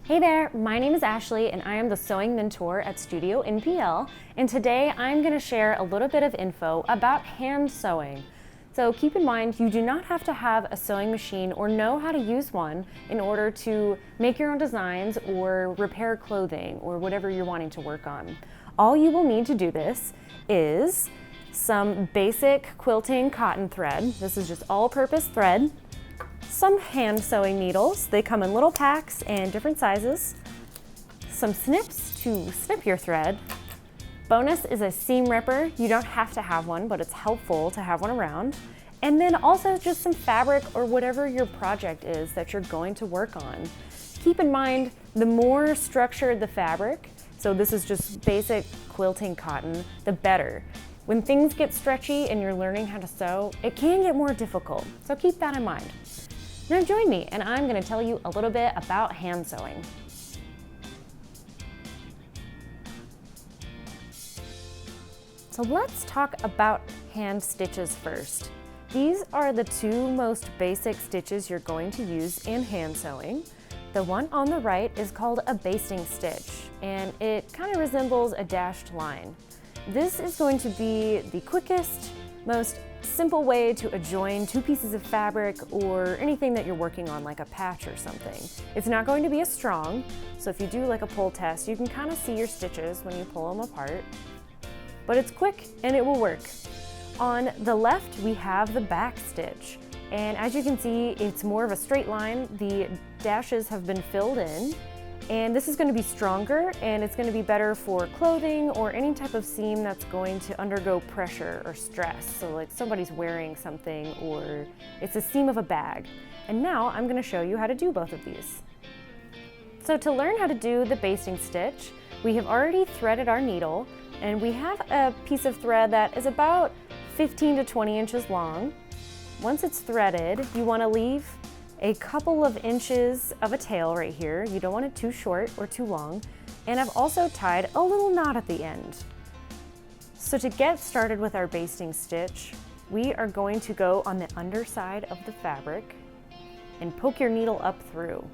Hey there, my name is Ashley and I am the sewing mentor at StudioNPL, and today I'm going to share a little bit of info about hand sewing. So keep in mind, you do not have to have a sewing machine or know how to use one in order to make your own designs or repair clothing or whatever you're wanting to work on. All you will need to do this is some basic quilting cotton thread. This is just all-purpose thread. Some hand sewing needles. They come in little packs and different sizes. Some snips to snip your thread. Bonus is a seam ripper. You don't have to have one, but it's helpful to have one around. And then also just some fabric or whatever your project is that you're going to work on. Keep in mind, the more structured the fabric, so this is just basic quilting cotton, the better. When things get stretchy and you're learning how to sew, it can get more difficult, so keep that in mind. Now join me and I'm going to tell you a little bit about hand sewing. So let's talk about hand stitches first. These are the two most basic stitches you're going to use in hand sewing. The one on the right is called a basting stitch, and it kind of resembles a dashed line. This is going to be the quickest, most simple way to adjoin two pieces of fabric or anything that you're working on, like a patch or something. It's not going to be as strong, so if you do like a pull test, you can kind of see your stitches when you pull them apart. But it's quick and it will work. On the left, we have the back stitch. And as you can see, it's more of a straight line. The dashes have been filled in. And this is going to be stronger, and it's going to be better for clothing or any type of seam that's going to undergo pressure or stress. So like somebody's wearing something, or it's a seam of a bag. And now I'm going to show you how to do both of these. So to learn how to do the basting stitch, we have already threaded our needle, and we have a piece of thread that is about 15 to 20 inches long. Once it's threaded, you want to leave a couple of inches of a tail right here. You don't want it too short or too long. And I've also tied a little knot at the end. So to get started with our basting stitch, we are going to go on the underside of the fabric and poke your needle up through.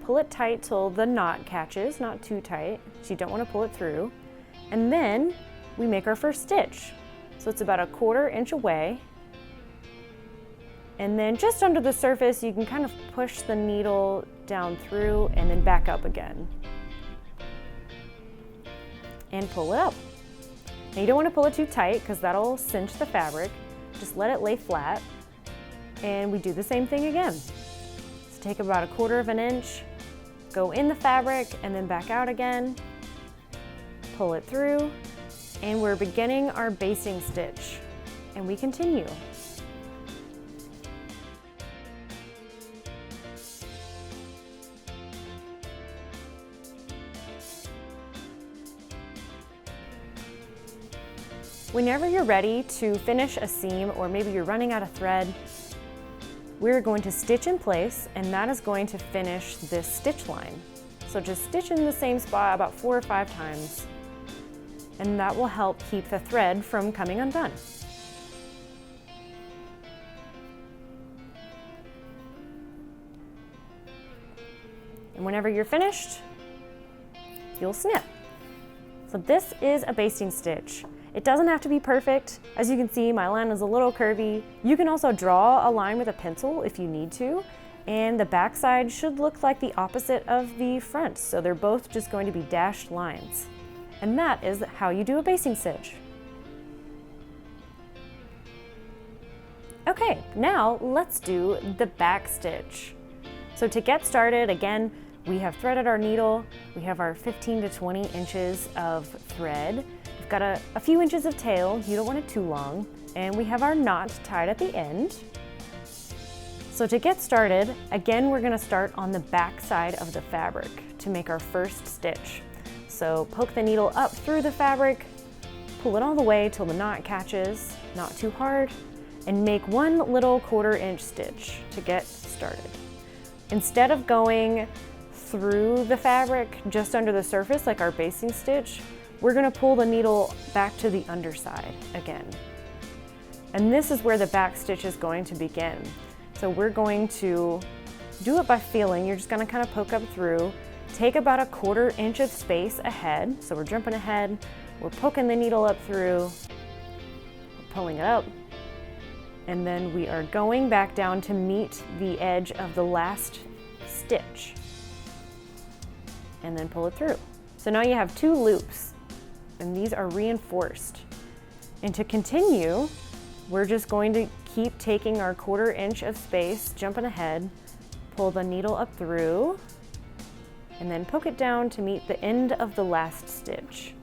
Pull it tight till the knot catches, not too tight, so you don't want to pull it through. And then we make our first stitch. So it's about 1/4 inch away. And then just under the surface, you can kind of push the needle down through and then back up again. And pull it up. Now you don't want to pull it too tight because that'll cinch the fabric. Just let it lay flat. And we do the same thing again. So take about 1/4 inch, go in the fabric and then back out again. Pull it through, and we're beginning our basting stitch. And we continue. Whenever you're ready to finish a seam, or maybe you're running out of thread, we're going to stitch in place, and that is going to finish this stitch line. So just stitch in the same spot about 4 or 5 times, and that will help keep the thread from coming undone. And whenever you're finished, you'll snip. So this is a basting stitch. It doesn't have to be perfect. As you can see, my line is a little curvy. You can also draw a line with a pencil if you need to, and the back side should look like the opposite of the front, so they're both just going to be dashed lines. And that is how you do a basting stitch. Okay, now let's do the back stitch. So to get started, again, we have threaded our needle, we have our 15 to 20 inches of thread. We've got a few inches of tail, you don't want it too long, and we have our knot tied at the end. So to get started, again, we're gonna start on the back side of the fabric to make our first stitch. So poke the needle up through the fabric, pull it all the way till the knot catches, not too hard, and make one little 1/4 inch stitch to get started. Instead of going through the fabric just under the surface like our basting stitch, we're going to pull the needle back to the underside again. And this is where the back stitch is going to begin. So we're going to Do it by feeling. You're just gonna kind of poke up through. Take about a 1/4 inch of space ahead. So we're jumping ahead, we're poking the needle up through, pulling it up, and then we are going back down to meet the edge of the last stitch. And then pull it through. So now you have 2 loops, and these are reinforced. And to continue, we're just going to keep taking our 1/4 inch of space, jumping ahead, pull the needle up through, and then poke it down to meet the end of the last stitch.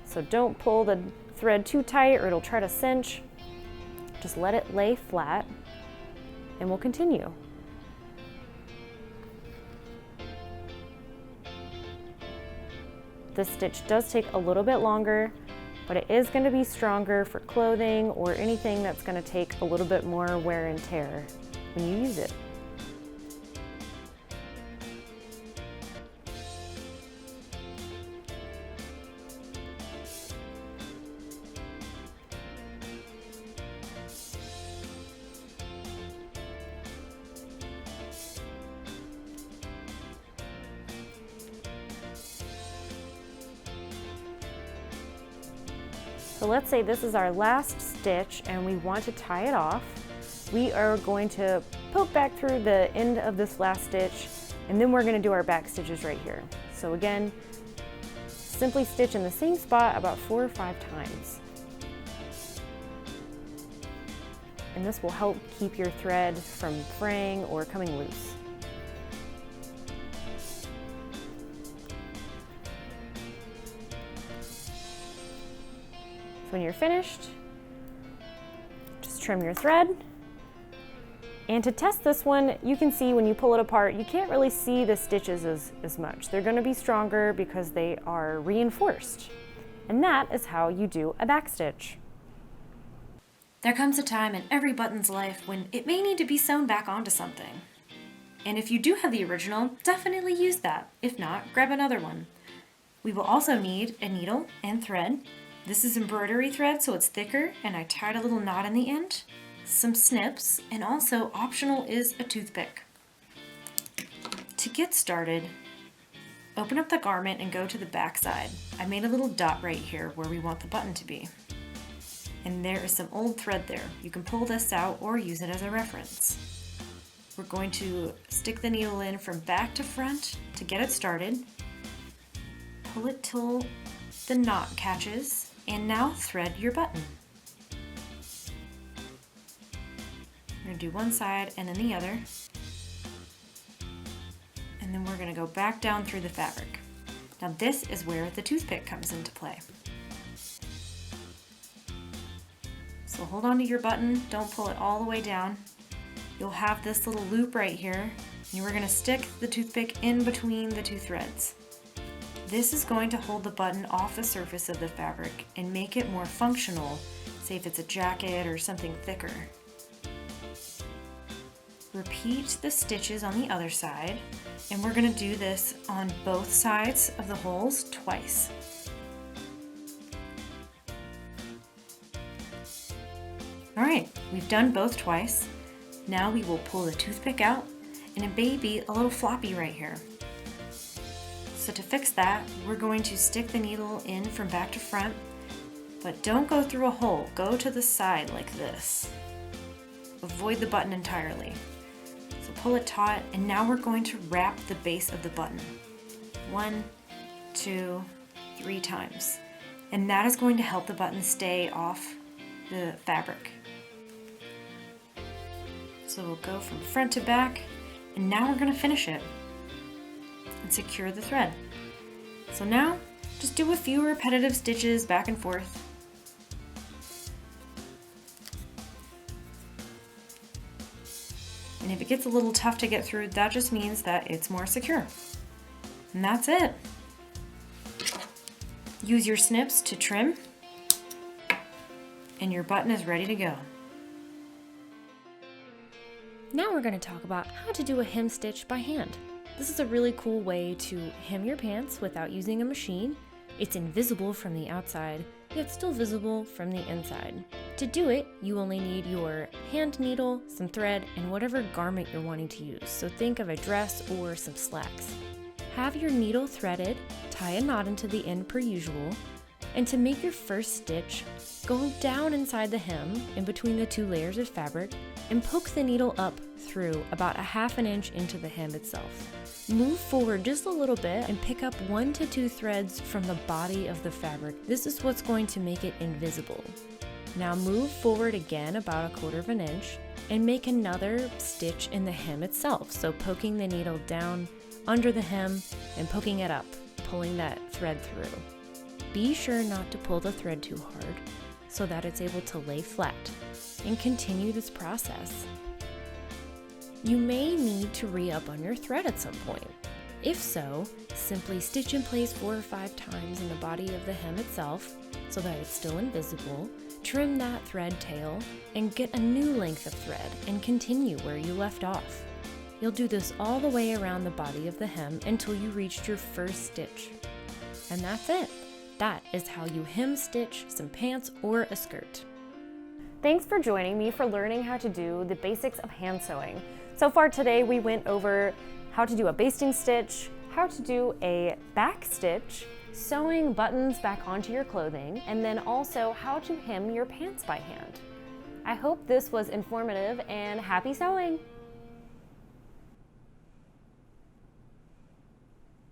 So don't pull the thread too tight or it'll try to cinch. Just let it lay flat, and we'll continue. This stitch does take a little bit longer, but it is going to be stronger for clothing or anything that's going to take a little bit more wear and tear when you use it. So let's say this is our last stitch and we want to tie it off. We are going to poke back through the end of this last stitch, and then we're going to do our back stitches right here. So again, simply stitch in the same spot about 4 or 5 times. And this will help keep your thread from fraying or coming loose. When you're finished, just trim your thread. And to test this one, you can see when you pull it apart, you can't really see the stitches as much. They're going to be stronger because they are reinforced. And that is how you do a back stitch. There comes a time in every button's life when it may need to be sewn back onto something. And if you do have the original, definitely use that. If not, grab another one. We will also need a needle and thread. This is embroidery thread, so it's thicker, and I tied a little knot in the end, some snips, and also optional is a toothpick. To get started, open up the garment and go to the back side. I made a little dot right here where we want the button to be. And there is some old thread there. You can pull this out or use it as a reference. We're going to stick the needle in from back to front to get it started. Pull it till the knot catches. And now thread your button. We're going to do one side and then the other. And then we're going to go back down through the fabric. Now this is where the toothpick comes into play. So hold on to your button, don't pull it all the way down. You'll have this little loop right here, and we're going to stick the toothpick in between the 2 threads. This is going to hold the button off the surface of the fabric and make it more functional, say if it's a jacket or something thicker. Repeat the stitches on the other side, and we're going to do this on both sides of the holes twice. Alright, we've done both twice. Now we will pull the toothpick out, and it may be a little floppy right here. So to fix that, we're going to stick the needle in from back to front, but don't go through a hole, go to the side like this. Avoid the button entirely. So pull it taut, and now we're going to wrap the base of the button. 1, 2, 3 times. And that is going to help the button stay off the fabric. So we'll go from front to back, and now we're going to finish it and secure the thread. So now just do a few repetitive stitches back and forth. And if it gets a little tough to get through, that just means that it's more secure. And that's it. Use your snips to trim, and your button is ready to go. Now we're going to talk about how to do a hem stitch by hand. This is a really cool way to hem your pants without using a machine, It's invisible from the outside, yet still visible from the inside. To do it, you only need your hand needle, some thread, and whatever garment you're wanting to use. So think of a dress or some slacks. Have your needle threaded, tie a knot into the end per usual, and to make your first stitch, go down inside the hem in between the two layers of fabric and poke the needle up through about a ½ inch into the hem itself. Move forward just a little bit and pick up 1 to 2 threads from the body of the fabric. This is what's going to make it invisible. Now move forward again about 1/4 inch and make another stitch in the hem itself. So poking the needle down under the hem and poking it up, pulling that thread through. Be sure not to pull the thread too hard so that it's able to lay flat, and continue this process. You may need to re-up on your thread at some point. If so, simply stitch in place 4 or 5 times in the body of the hem itself so that it's still invisible, trim that thread tail, and get a new length of thread and continue where you left off. You'll do this all the way around the body of the hem until you reached your first stitch. And that's it. That is how you hem stitch some pants or a skirt. Thanks for joining me for learning how to do the basics of hand sewing. So far today we went over how to do a basting stitch, how to do a back stitch, sewing buttons back onto your clothing, and then also how to hem your pants by hand. I hope this was informative, and happy sewing!